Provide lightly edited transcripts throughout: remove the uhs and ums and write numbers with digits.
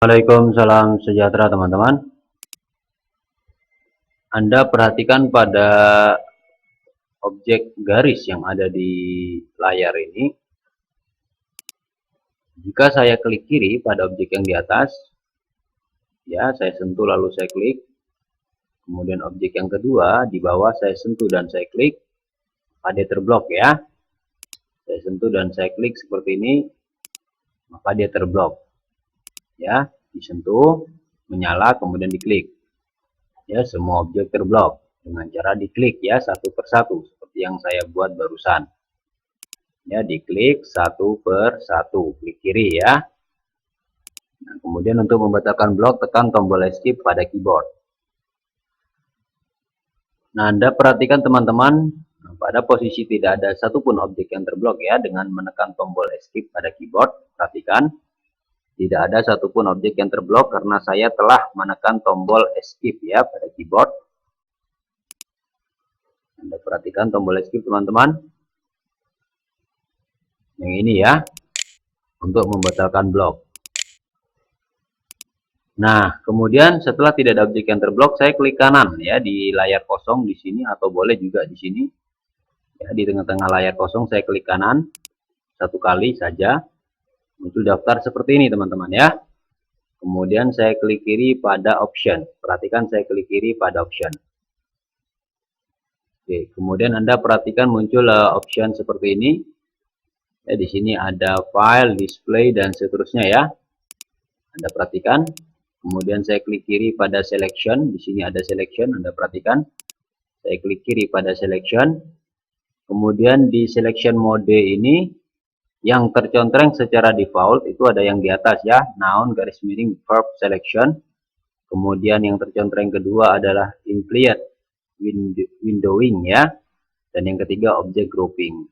Waalaikumsalam sejahtera teman-teman. Anda perhatikan pada objek garis yang ada di layar ini. Jika saya klik kiri pada objek yang di atas, ya saya sentuh lalu saya klik. Kemudian objek yang kedua di bawah saya sentuh dan saya klik, maka dia terblok ya. Saya sentuh dan saya klik seperti ini, maka dia terblok. Ya, disentuh, menyala, kemudian diklik. Ya, semua objek terblok dengan cara diklik ya satu persatu seperti yang saya buat barusan. Ya, diklik satu persatu, klik kiri ya. Nah, kemudian untuk membatalkan blok tekan tombol escape pada keyboard. Nah, Anda perhatikan teman-teman, pada posisi tidak ada satupun objek yang terblok ya dengan menekan tombol escape pada keyboard. Perhatikan, tidak ada satupun objek yang terblok karena saya telah menekan tombol escape ya pada keyboard. Anda perhatikan tombol escape teman-teman. Yang ini ya, untuk membatalkan blok. Nah, kemudian setelah tidak ada objek yang terblok, saya klik kanan ya di layar kosong di sini atau boleh juga di sini. Ya, di tengah-tengah layar kosong saya klik kanan satu kali saja. Muncul daftar seperti ini teman-teman ya. Kemudian saya klik kiri pada option. Perhatikan saya klik kiri pada option. Oke, kemudian Anda perhatikan muncul option seperti ini. Ya, di sini ada file, display dan seterusnya ya. Anda perhatikan. Kemudian saya klik kiri pada selection. Di sini ada selection, Anda perhatikan. Saya klik kiri pada selection. Kemudian di selection mode ini yang tercontreng secara default itu ada yang di atas ya, noun garis miring verb selection. Kemudian yang tercontreng kedua adalah implicit windowing ya. Dan yang ketiga object grouping.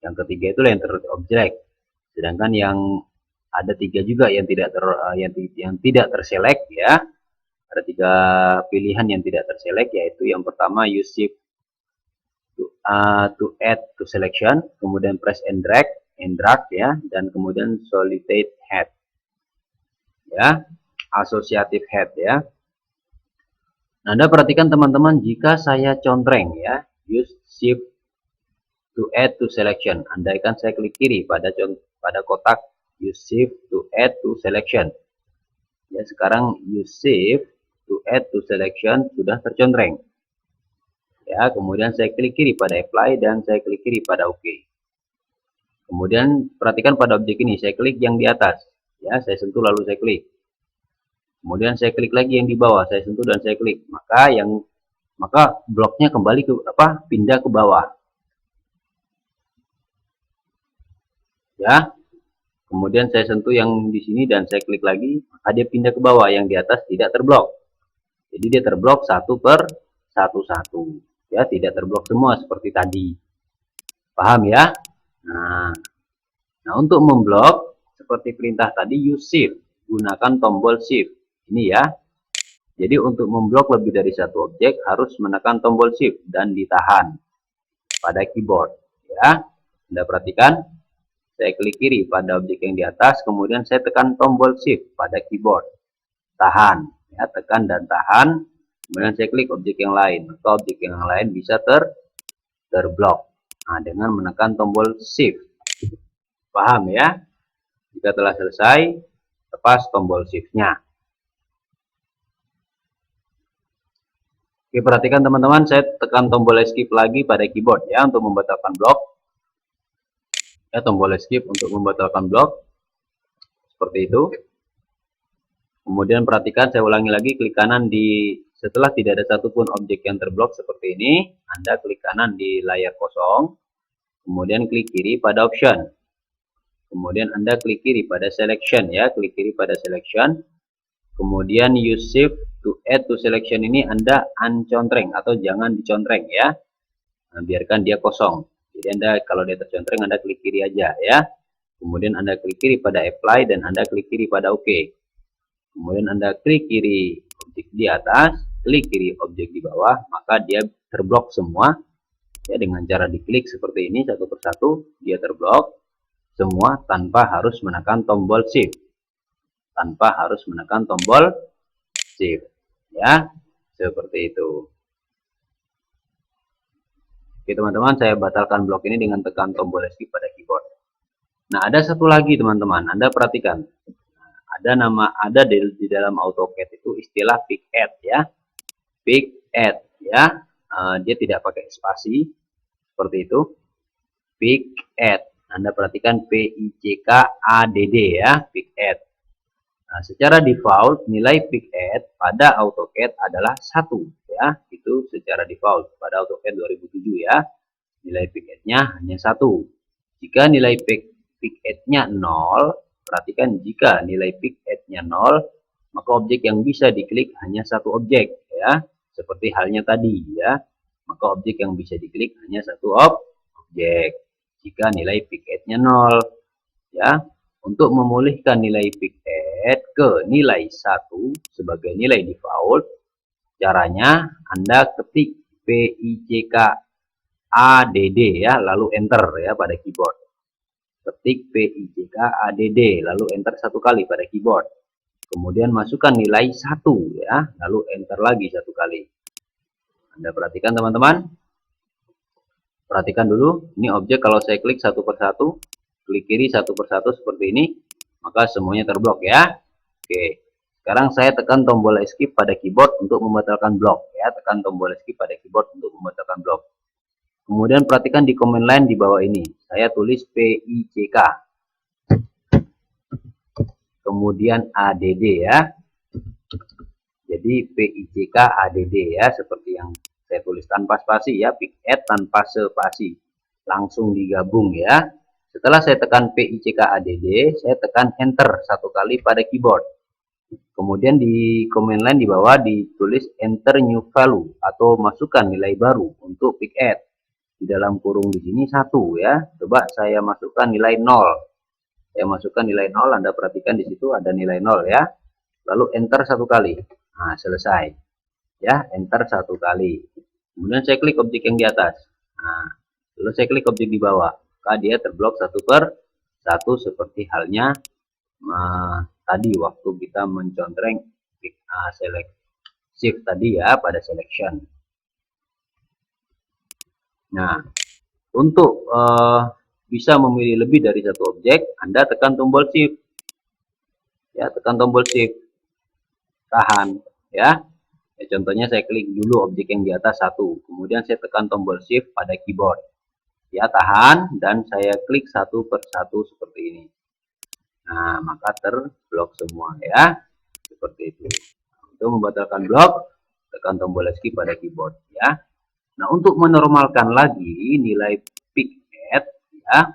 Yang ketiga itu enter object. Sedangkan yang ada tiga juga yang tidak terselect ya. Ada tiga pilihan yang tidak terselect, yaitu yang pertama use shift to add to selection, kemudian press and drag ya, dan kemudian solicited head ya, associative head ya. Nah, Anda perhatikan teman-teman, jika saya contreng ya use shift to add to selection, andaikan saya klik kiri pada kotak use shift to add to selection ya, sekarang use shift to add to selection sudah tercontreng ya. Kemudian saya klik kiri pada apply dan saya klik kiri pada OK. Kemudian perhatikan pada objek ini, saya klik yang di atas ya, saya sentuh lalu saya klik. Kemudian saya klik lagi yang di bawah, saya sentuh dan saya klik, maka bloknya kembali ke pindah ke bawah ya. Kemudian saya sentuh yang di sini dan saya klik lagi, maka dia pindah ke bawah, yang di atas tidak terblok. Jadi dia terblok satu per satu ya, tidak terblok semua seperti tadi. Paham ya? Nah, untuk memblok seperti perintah tadi use shift, gunakan tombol shift ini ya. Jadi untuk memblok lebih dari satu objek harus menekan tombol shift dan ditahan pada keyboard ya. Anda perhatikan, saya klik kiri pada objek yang di atas, kemudian saya tekan tombol shift pada keyboard, tahan ya, tekan dan tahan. Kemudian saya klik objek yang lain, maka objek yang lain bisa terblok dengan menekan tombol shift. Paham ya? Jika telah selesai, lepas tombol shift-nya. Oke, perhatikan teman-teman, saya tekan tombol escape lagi pada keyboard ya untuk membatalkan blok. Ya, tombol escape untuk membatalkan blok. Seperti itu. Kemudian perhatikan, saya ulangi lagi, klik kanan setelah tidak ada satupun objek yang terblok seperti ini, Anda klik kanan di layar kosong, kemudian klik kiri pada option. Kemudian Anda klik kiri pada selection ya, klik kiri pada selection. Kemudian use shift to add to selection ini Anda uncontreng atau jangan dicontreng ya. Nah, biarkan dia kosong. Jadi Anda kalau dia tercontreng Anda klik kiri aja ya. Kemudian Anda klik kiri pada apply dan Anda klik kiri pada OK. Kemudian Anda klik kiri objek di atas, klik kiri objek di bawah, maka dia terblok semua. Ya, dengan cara diklik seperti ini satu persatu, dia terblok semua tanpa harus menekan tombol shift. tanpa harus menekan tombol shift, ya, seperti itu. Oke teman-teman, saya batalkan blok ini dengan tekan tombol escape pada keyboard. Nah, ada satu lagi teman-teman, Anda perhatikan. Ada di dalam AutoCAD itu istilah pick add, ya. Pick add, ya. Dia tidak pakai spasi seperti itu. Pick add. Anda perhatikan PICKADD, ya, pick add. Nah, secara default nilai pick add pada AutoCAD adalah 1, ya. Itu secara default pada AutoCAD 2007, ya. Nilai pick add-nya hanya 1. Jika nilai pick add-nya 0, perhatikan jika nilai pick add-nya 0, maka objek yang bisa diklik hanya satu objek, ya. Seperti halnya tadi, ya. Maka objek yang bisa diklik hanya satu objek. Jika nilai pick add-nya 0, ya. Untuk memulihkan nilai pick add ke nilai 1 sebagai nilai default, caranya Anda ketik PICKADD, ya, lalu enter, ya, pada keyboard. Ketik PICKADD lalu enter satu kali pada keyboard. Kemudian masukkan nilai 1, ya, lalu enter lagi satu kali. Anda perhatikan teman-teman. Perhatikan dulu, ini objek kalau saya klik satu persatu, klik kiri satu persatu seperti ini, maka semuanya terblok, ya. Oke. Sekarang saya tekan tombol escape pada keyboard untuk membatalkan blok, ya. Tekan tombol escape pada keyboard untuk membatalkan blok. Kemudian perhatikan di command line di bawah ini, saya tulis PICK. Kemudian ADD, ya. Jadi PICKADD, ya, seperti yang saya tulis tanpa spasi, ya, pick add tanpa spasi, langsung digabung, ya. Setelah saya tekan PICKADD, saya tekan enter satu kali pada keyboard. Kemudian di command line di bawah ditulis enter new value atau masukkan nilai baru untuk pick add. Di dalam kurung di sini 1, ya. Coba saya masukkan nilai 0. Saya masukkan nilai 0, Anda perhatikan di situ ada nilai 0, ya. Lalu enter satu kali. Nah, selesai. Ya, enter satu kali. Kemudian saya klik objek yang di atas. Nah, lalu saya klik objek di bawah. Maka dia terblok satu per satu seperti halnya tadi waktu kita mencontreng select shift tadi, ya, pada selection. Nah, untuk bisa memilih lebih dari satu objek, Anda tekan tombol shift. Ya, tekan tombol shift. Tahan, ya. Contohnya saya klik dulu objek yang di atas 1, kemudian saya tekan tombol shift pada keyboard, ya, tahan, dan saya klik satu per satu seperti ini. Nah, maka terblok semua, ya, seperti itu. Untuk membatalkan blok, tekan tombol escape pada keyboard, ya. Nah, untuk menormalkan lagi nilai pick add, ya,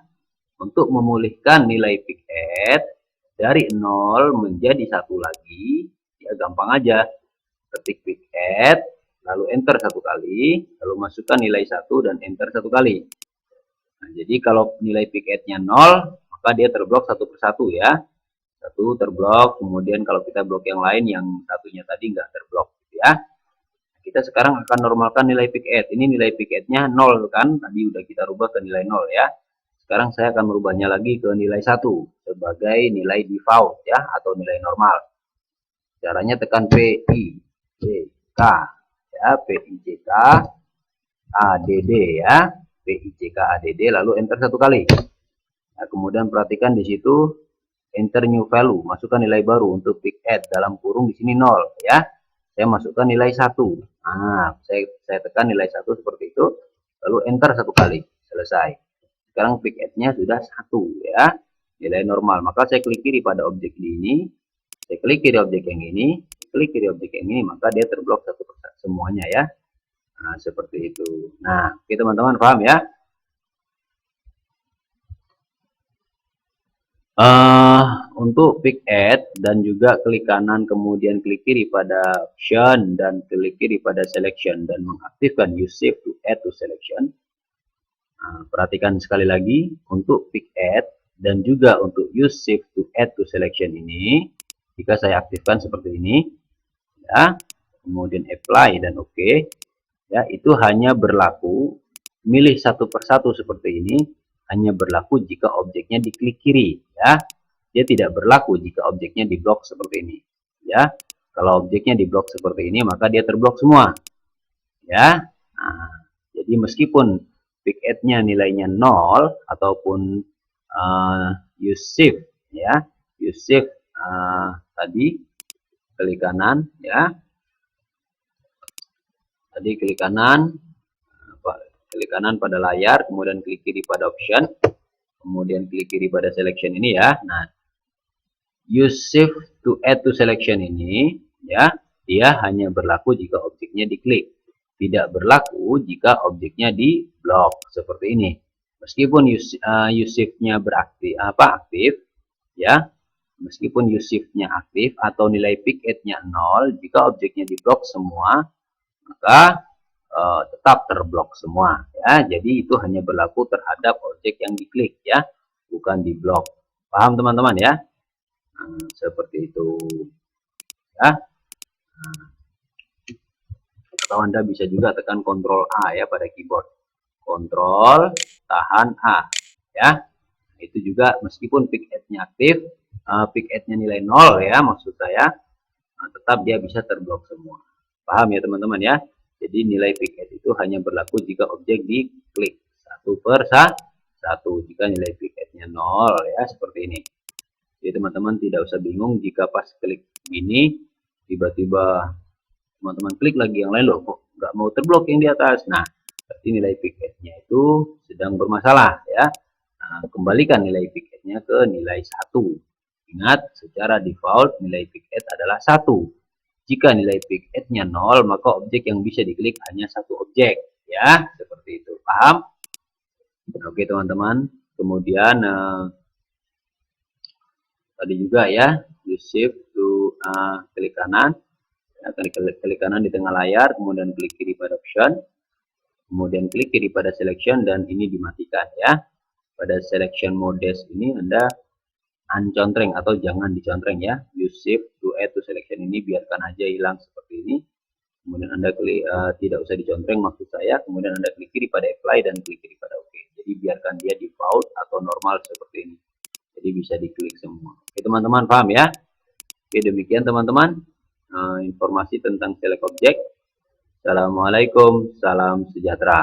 untuk memulihkan nilai pick add dari 0 menjadi 1 lagi, ya, gampang aja. Ketik pick add, lalu enter satu kali, lalu masukkan nilai 1 dan enter satu kali. Nah, jadi kalau nilai pick add-nya 0, maka dia terblok satu persatu, ya. Satu terblok, kemudian kalau kita blok yang lain, yang satunya tadi nggak terblok, ya. Kita sekarang akan normalkan nilai pick add. Ini nilai pick add-nya 0, kan? Tadi udah kita rubah ke nilai 0, ya. Sekarang saya akan merubahnya lagi ke nilai 1 sebagai nilai default, ya, atau nilai normal. Caranya tekan PICK, ya, PICK ADD, ya, PICK ADD lalu enter satu kali. Nah, kemudian perhatikan di situ enter new value, masukkan nilai baru untuk pick add dalam kurung di sini 0, ya. Saya masukkan nilai 1. Nah, saya tekan nilai 1 seperti itu, lalu enter satu kali, selesai. Sekarang pick add-nya sudah 1, ya, nilai normal. Maka saya klik kiri pada objek ini, saya klik kiri objek yang ini, klik kiri objek yang ini, maka dia terblok satu persatu semuanya, ya. Nah, seperti itu. Nah, oke teman-teman, paham, ya? Untuk pick add dan juga klik kanan kemudian klik kiri pada option dan klik kiri pada selection dan mengaktifkan use shift to add to selection. Nah, perhatikan sekali lagi untuk pick add dan juga untuk use shift to add to selection ini, jika saya aktifkan seperti ini, ya, kemudian apply dan oke, ya, itu hanya berlaku milih satu persatu seperti ini, hanya berlaku jika objeknya diklik kiri, ya. dia tidak berlaku jika objeknya diblok seperti ini. Ya, kalau objeknya diblok seperti ini, maka dia terblok semua. Ya, nah, jadi meskipun pick add-nya nilainya 0 ataupun use shift, ya, use shift tadi klik kanan, ya, tadi klik kanan pada layar, kemudian klik kiri pada option, kemudian klik kiri pada selection ini, ya. Nah, use shift to add to selection ini, ya, dia hanya berlaku jika objeknya diklik, tidak berlaku jika objeknya di blok seperti ini. Meskipun use shift-nya aktif, ya, meskipun use shift-nya aktif atau nilai pick add-nya 0, jika objeknya di blok semua, maka tetap terblok semua, ya. Jadi itu hanya berlaku terhadap objek yang diklik, ya, bukan di blok. Paham teman-teman, ya? Nah, seperti itu, ya. Nah, atau Anda bisa juga tekan Ctrl A, ya, pada keyboard. Ctrl tahan A, ya. Itu juga meskipun pick add-nya aktif, pick add-nya nilai 0, ya, maksud saya, tetap dia bisa terblok semua. Paham ya teman-teman, ya? Jadi nilai pick add itu hanya berlaku jika objek diklik satu per satu. Jika nilai pick add-nya 0, ya, seperti ini. Jadi teman-teman tidak usah bingung jika pas klik ini tiba-tiba teman-teman klik lagi yang lain, loh kok nggak mau terblok yang di atas. Nah, berarti nilai pick add-nya itu sedang bermasalah, ya. Nah, kembalikan nilai pick add-nya ke nilai 1. Ingat, secara default nilai pick add adalah 1. Jika nilai pick add-nya 0, maka objek yang bisa diklik hanya satu objek, ya, seperti itu. Paham? Oke teman-teman. Kemudian tadi juga, ya, use shift to klik kanan. Ya, klik kanan di tengah layar, kemudian klik kiri pada option, kemudian klik kiri pada selection, dan ini dimatikan, ya. Pada selection modes ini Anda uncontreng atau jangan dicontreng, ya. Use shift to add to selection ini biarkan aja hilang seperti ini. Kemudian Anda klik tidak usah dicontreng maksud saya, kemudian Anda klik kiri pada apply dan klik kiri pada OK. Jadi biarkan dia default atau normal seperti ini. Jadi bisa diklik semua. Oke teman-teman, paham, ya? Oke, demikian teman-teman informasi tentang select object. Assalamualaikum, salam sejahtera.